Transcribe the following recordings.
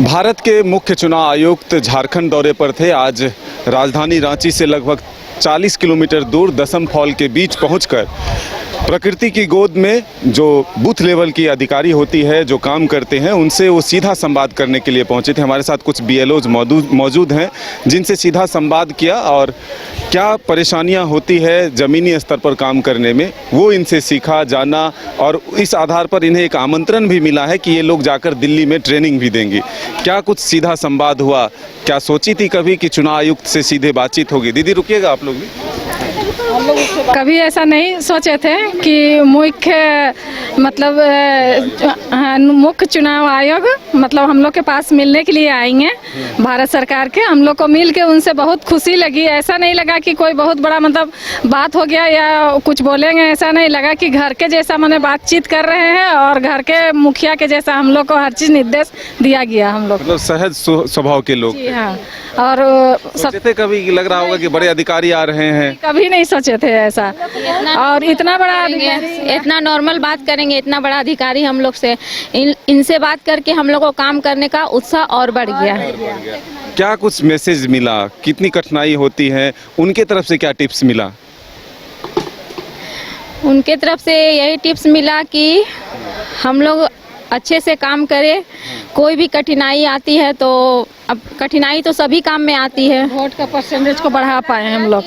भारत के मुख्य चुनाव आयुक्त झारखंड दौरे पर थे। आज राजधानी रांची से लगभग 40 किलोमीटर दूर दसम फॉल के बीच पहुंचकर प्रकृति की गोद में जो बूथ लेवल की अधिकारी होती है, जो काम करते हैं, उनसे वो सीधा संवाद करने के लिए पहुंचे थे। हमारे साथ कुछ BLOs मौजूद हैं जिनसे सीधा संवाद किया और क्या परेशानियां होती है ज़मीनी स्तर पर काम करने में, वो इनसे सीखा, जाना और इस आधार पर इन्हें एक आमंत्रण भी मिला है कि ये लोग जाकर दिल्ली में ट्रेनिंग भी देंगी। क्या कुछ सीधा संवाद हुआ? क्या सोची थी कभी कि चुनाव आयुक्त से सीधे बातचीत होगी? दीदी रुकिएगा, आप लोग भी। कभी ऐसा नहीं सोचे थे कि मुख्य चुनाव आयोग हम लोग के पास मिलने के लिए आएंगे भारत सरकार के। हम लोग को मिल के उनसे बहुत खुशी लगी। ऐसा नहीं लगा कि कोई बहुत बड़ा बात हो गया या कुछ बोलेंगे, ऐसा नहीं लगा कि घर के जैसा बातचीत कर रहे हैं और घर के मुखिया के जैसा हम लोग को हर चीज़ निर्देश दिया गया। हम लोग सहज स्वभाव के लोग। जी हाँ। और सोचे थे कभी कि लग रहा होगा कि बड़े अधिकारी आ रहे हैं? कभी नहीं सोचे थे ऐसा। और इतना बड़ा इतना नॉर्मल बात करेंगे, इतना बड़ा अधिकारी हम लोग से इनसे बात करके हम लोग को काम करने का उत्साह और बढ़ गया। क्या कुछ मैसेज मिला? कितनी कठिनाई होती है? उनके तरफ से क्या टिप्स मिला? उनके तरफ से यही टिप्स मिला कि हम लोग अच्छे से काम करें। कोई भी कठिनाई आती है तो अब कठिनाई तो सभी काम में आती है। वोट का परसेंटेज को बढ़ा पाए हम लोग।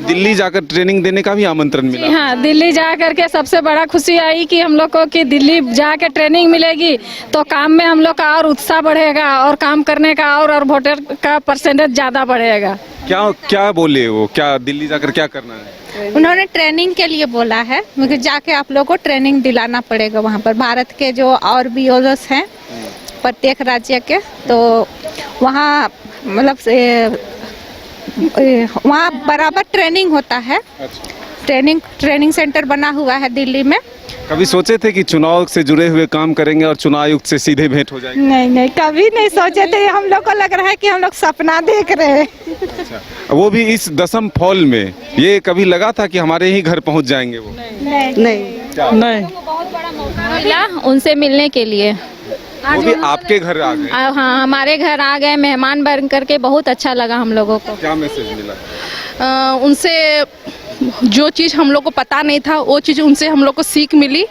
दिल्ली जाकर ट्रेनिंग देने का भी आमंत्रण मिला? हाँ, दिल्ली जा करके सबसे बड़ा खुशी आई कि हम लोग को कि दिल्ली जाकर ट्रेनिंग मिलेगी तो काम में हम लोग का और उत्साह बढ़ेगा और काम करने का और वोटर का परसेंटेज ज़्यादा बढ़ेगा। क्या बोले वो? क्या दिल्ली जाकर क्या करना है? उन्होंने ट्रेनिंग के लिए बोला है, मुझे जाके आप लोगों को ट्रेनिंग दिलाना पड़ेगा वहाँ पर। भारत के जो और BLOs हैं प्रत्येक राज्य के, तो वहाँ वहाँ बराबर ट्रेनिंग होता है। ट्रेनिंग सेंटर बना हुआ है दिल्ली में। कभी सोचे थे कि चुनाव से जुड़े हुए काम करेंगे और चुनाव आयुक्त से सीधे भेंट हो जाएगी? नहीं, कभी नहीं सोचे थे। हम लोग को लग रहा है कि हम लोग सपना देख रहे हैं। अच्छा, वो भी इस दसम फॉल में। ये कभी लगा था कि हमारे ही घर पहुंच जाएंगे वो? नहीं। बहुत बड़ा मौका मिला उनसे मिलने के लिए। वो भी आपके घर आ गए? हाँ, हमारे घर आ गए, मेहमान बन करके बहुत अच्छा लगा हम लोगों को। क्या मैसेज मिला? उनसे जो चीज़ हम लोग को पता नहीं था वो चीज़ उनसे हम लोग को सीख मिली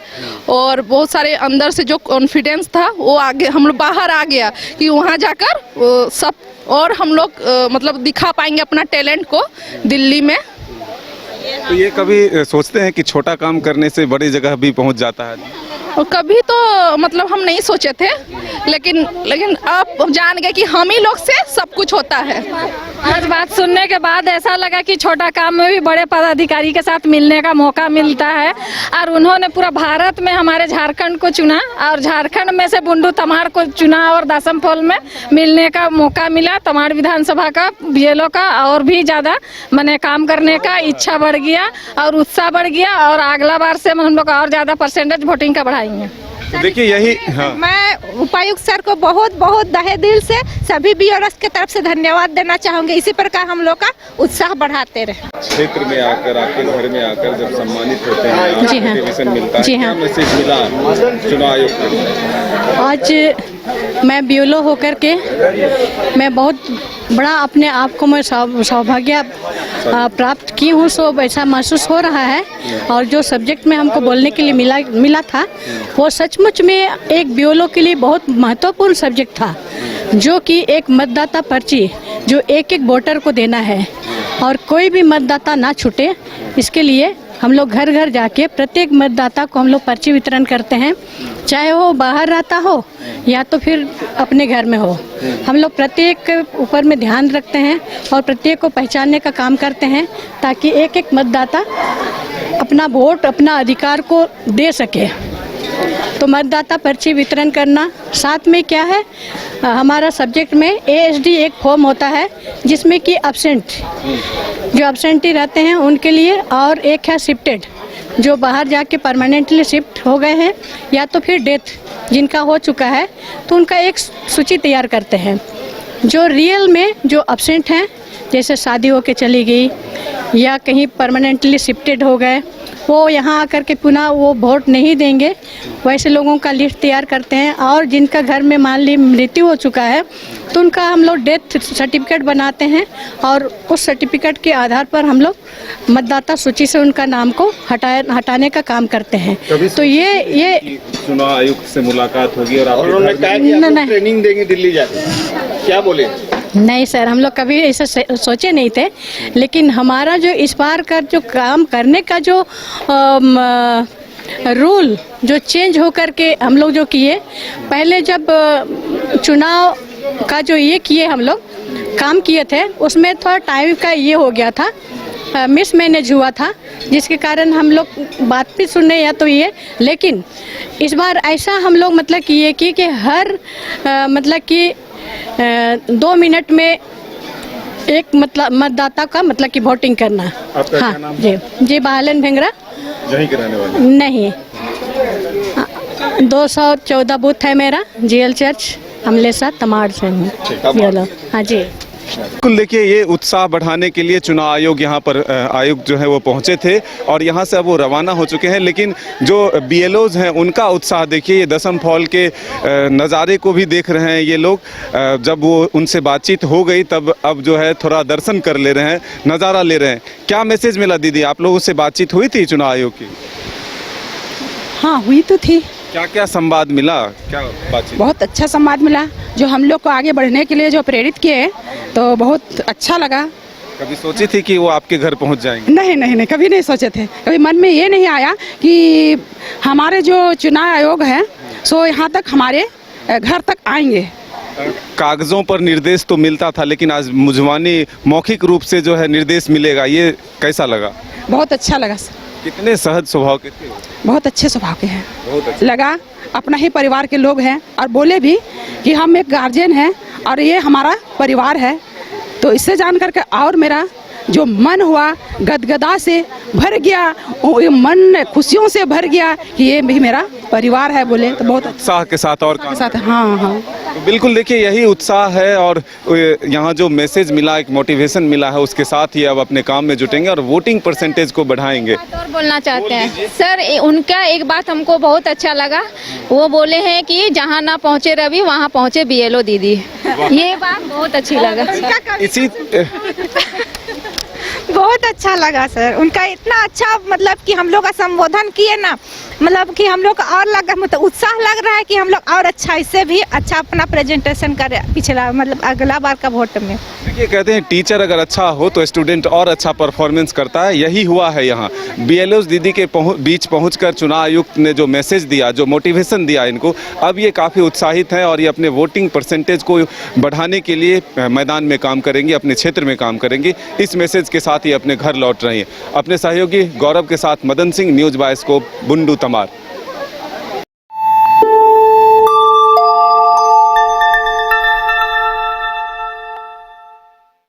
और बहुत सारे अंदर से जो कॉन्फिडेंस था वो आगे हम लोग बाहर आ गया कि वहाँ जाकर सब और हम लोग दिखा पाएंगे अपना टैलेंट को दिल्ली में। तो ये कभी सोचते हैं कि छोटा काम करने से बड़ी जगह भी पहुँच जाता है? और कभी तो हम नहीं सोचे थे, लेकिन अब जान गए कि हम ही लोग से सब कुछ होता है। आज बात सुनने के बाद ऐसा लगा कि छोटा काम में भी बड़े पदाधिकारी के साथ मिलने का मौका मिलता है। और उन्होंने पूरा भारत में हमारे झारखंड को चुना और झारखंड में से बुंडू तमाड़ को चुना और दसम फॉल में मिलने का मौका मिला। तमाड़ विधानसभा का BLO का और भी ज़्यादा काम करने का इच्छा बढ़ गया और उत्साह बढ़ गया और अगला बार से हम लोग और ज़्यादा परसेंटेज वोटिंग का बढ़ाएंगे। तो देखिए यही। हाँ। मैं उपायुक्त सर को बहुत तहे दिल से सभी BLOs की तरफ से धन्यवाद देना चाहूँगी। इसी प्रकार हम लोग का उत्साह बढ़ाते रहे। क्षेत्र में आकर, आपके घर में आकर जब सम्मानित होते हैं, जी हाँ, मोटिवेशन मिलता है, जी हाँ। क्या मैसेज मिला चुनाव आयोग को? आज मैं BLO होकर के मैं बहुत बड़ा अपने आप को मैं सौभाग्य प्राप्त की हूँ। सो ऐसा महसूस हो रहा है। और जो सब्जेक्ट में हमको बोलने के लिए मिला था वो सचमुच में एक BLO के लिए बहुत महत्वपूर्ण सब्जेक्ट था, जो कि एक मतदाता पर्ची जो एक वोटर को देना है और कोई भी मतदाता ना छूटे। इसके लिए हम लोग घर घर जाके प्रत्येक मतदाता को हम लोग पर्ची वितरण करते हैं, चाहे वो बाहर रहता हो या तो फिर अपने घर में हो। हम लोग प्रत्येक के ऊपर में ध्यान रखते हैं और प्रत्येक को पहचानने का काम करते हैं ताकि एक मतदाता अपना वोट, अपना अधिकार को दे सके। तो मतदाता पर्ची वितरण करना, साथ में क्या है हमारा सब्जेक्ट में ASD एक फॉर्म होता है जिसमें कि जो एब्सेंटी रहते हैं उनके लिए, और एक है शिफ्टेड जो बाहर जाके परमानेंटली शिफ्ट हो गए हैं या तो फिर डेथ जिनका हो चुका है, तो उनका एक सूची तैयार करते हैं। जो रियल में जो एब्सेंट हैं, जैसे शादी होके चली गई या कहीं परमानेंटली शिफ्टेड हो गए, वो यहाँ आकर के पुनः वो वोट नहीं देंगे, वैसे लोगों का लिस्ट तैयार करते हैं। और जिनका घर में मान ली मृत्यु हो चुका है तो उनका हम लोग डेथ सर्टिफिकेट बनाते हैं और उस सर्टिफिकेट के आधार पर हम लोग मतदाता सूची से उनका नाम को हटाने का काम करते हैं। तो ये चुनाव आयुक्त से मुलाकात होगी और उन्होंने कहा कि आप लोग ट्रेनिंग देंगे दिल्ली जाके, क्या बोले? नहीं सर, हम लोग कभी ऐसा सोचे नहीं थे, लेकिन हमारा जो इस बार का जो काम करने का जो रूल जो चेंज हो करके हम लोग जो किए, पहले जब चुनाव का जो ये किए हम लोग काम किए थे उसमें थोड़ा टाइम का ये हो गया था, मिसमैनेज हुआ था, जिसके कारण हम लोग बात भी सुनने या तो ये, लेकिन इस बार ऐसा हम लोग मतलब किए कि हर मतलब कि 2 मिनट में एक मतलब मतदाता का मतलब कि वोटिंग करना। आपका हाँ क्या नाम जी बालन भेंगरा। यहीं के रहने वाले? नहीं, 214 बूथ है मेरा, जीएल चर्च अमलेसा तमाड़ से हूँ। हाँ जी। बिल्कुल, देखिए ये उत्साह बढ़ाने के लिए चुनाव आयोग यहाँ पर आयुक्त जो है वो पहुँचे थे और यहाँ से अब वो रवाना हो चुके हैं, लेकिन जो BLOs हैं उनका उत्साह देखिए, ये दसम फॉल के नज़ारे को भी देख रहे हैं ये लोग। जब वो उनसे बातचीत हो गई तब अब जो है थोड़ा दर्शन कर ले रहे हैं, नज़ारा ले रहे हैं। क्या मैसेज मिला दीदी, आप लोगों से बातचीत हुई थी चुनाव आयोग की? हाँ हुई तो थी। क्या क्या संवाद मिला, क्या बातचीत? बहुत अच्छा संवाद मिला, जो हम लोग को आगे बढ़ने के लिए जो प्रेरित किए, तो बहुत अच्छा लगा। कभी सोची थी कि वो आपके घर पहुंच जाएंगे? नहीं नहीं नहीं, कभी नहीं सोचे थे, कभी मन में ये नहीं आया कि हमारे जो चुनाव आयोग है सो यहाँ तक हमारे घर तक आएंगे। कागजों पर निर्देश तो मिलता था, लेकिन आज मुझवानी मौखिक रूप से जो है निर्देश मिलेगा, ये कैसा लगा? बहुत अच्छा लगा सर। कितने सहज स्वभाव के थे? बहुत अच्छे स्वभाव के हैं। बहुत अच्छा लगा अपना ही परिवार के लोग हैं, और बोले भी कि हम एक गार्जियन हैं और ये हमारा परिवार है। तो इससे जान करके और मेरा जो मन हुआ गदगदा से भर गया, ये मन खुशियों से भर गया कि ये भी मेरा परिवार है। बोले तो बहुत उत्साह के साथ और काम साथ। हाँ हाँ, तो बिल्कुल देखिए यही उत्साह है और यहाँ जो मैसेज मिला, एक मोटिवेशन मिला है, उसके साथ ही अब अपने काम में जुटेंगे और वोटिंग परसेंटेज को बढ़ाएंगे। और बोलना चाहते हैं सर, उनका एक बात हमको बहुत अच्छा लगा, वो बोले हैं कि जहाँ ना पहुँचे रवि वहाँ पहुँचे BLO दीदी। ये बात बहुत अच्छी लगा। इसी बहुत अच्छा लगा सर, उनका इतना अच्छा मतलब कि हम लोग का संबोधन किए ना, मतलब कि हम लोग का और लगा, मतलब उत्साह लग रहा है कि हम लोग और अच्छा, इससे भी अच्छा अपना प्रेजेंटेशन करें पिछला मतलब अगला बार का वोट में। देखिए कहते हैं टीचर अगर अच्छा हो तो स्टूडेंट और अच्छा परफॉर्मेंस करता है, यही हुआ है यहाँ। BLOs दीदी के बीच पहुंचकर चुनाव आयुक्त ने जो मैसेज दिया, जो मोटिवेशन दिया इनको, अब ये काफ़ी उत्साहित हैं और ये अपने वोटिंग परसेंटेज को बढ़ाने के लिए मैदान में काम करेंगी, अपने क्षेत्र में काम करेंगी। इस मैसेज के साथ ही अपने घर लौट रही हैं। अपने सहयोगी गौरव के साथ Madan Singh, news bye scope, Bundu Tamar.